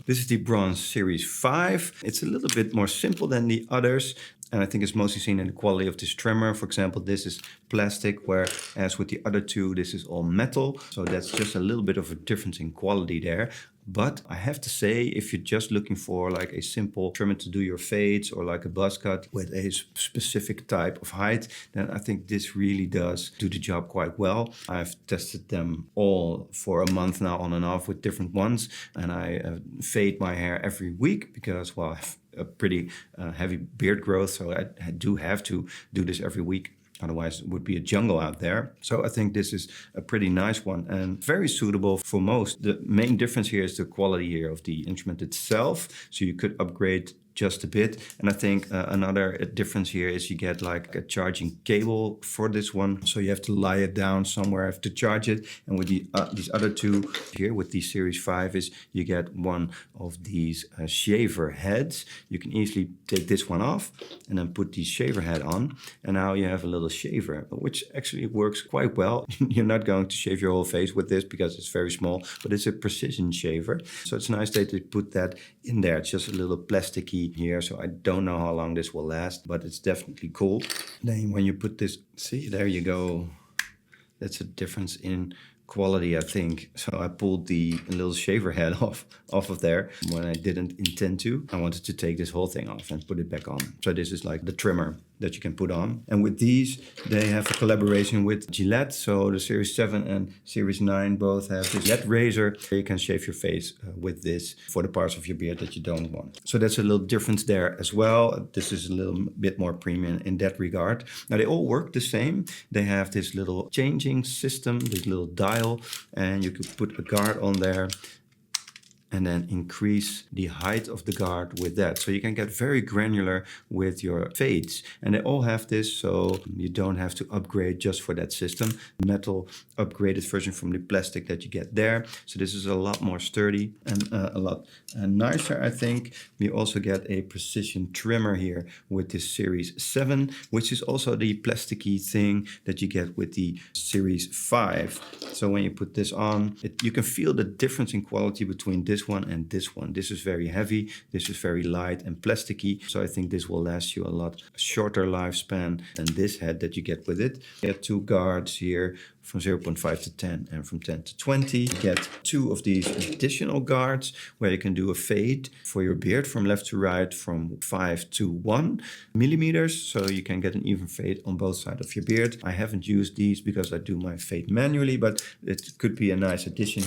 This is the Braun Series 5. It's a little bit more simple than the others. And I think it's mostly seen in the quality of this trimmer. For example, this is plastic, whereas with the other two, this is all metal. So that's just a little bit of a difference in quality there. But I have to say, if you're just looking for like a simple trimmer to do your fades or like a buzz cut with a specific type of height, then I think this really does do the job quite well. I've tested them all for a month now on and off with different ones. And I fade my hair every week because, well, I have a pretty heavy beard growth. So I do have to do this every week. Otherwise, it would be a jungle out there. So I think this is a pretty nice one and very suitable for most. The main difference here is the quality here of the instrument itself. So you could upgrade just a bit. And I think another difference here is you get like a charging cable for this one. So you have to lie it down somewhere to charge it. And with these other two here with the Series 5 is you get one of these shaver heads. You can easily take this one off and then put the shaver head on. And now you have a little shaver, which actually works quite well. You're not going to shave your whole face with this because it's very small, but it's a precision shaver. So it's nice that they put that in there. It's just a little plasticky here, so I don't know how long this will last, but it's definitely cool. Then when you put this, see, there you go. That's a difference in quality, I think. So I pulled the little shaver head off of there when I didn't intend to. I wanted to take this whole thing off and put it back on. So this is like the trimmer that you can put on. And with these, they have a collaboration with Gillette. So the Series 7 and Series 9 both have this Gillette razor. You can shave your face with this for the parts of your beard that you don't want. So that's a little difference there as well. This is a little bit more premium in that regard. Now they all work the same. They have this little changing system, this little dial, and you could put a guard on there and then increase the height of the guard with that. So you can get very granular with your fades. And they all have this, so you don't have to upgrade just for that system. Metal upgraded version from the plastic that you get there. So this is a lot more sturdy and a lot nicer, I think. We also get a precision trimmer here with this Series 7, which is also the plasticky thing that you get with the Series 5. So when you put this on, you can feel the difference in quality between this one and this one. This is very heavy, this is very light and plasticky. So I think this will last you a lot shorter lifespan than this head that you get with it. You get two guards here from 0.5 to 10 and from 10 to 20. You get two of these additional guards where you can do a fade for your beard from left to right from 5 to 1 millimeters. So you can get an even fade on both sides of your beard. I haven't used these because I do my fade manually, but it could be a nice addition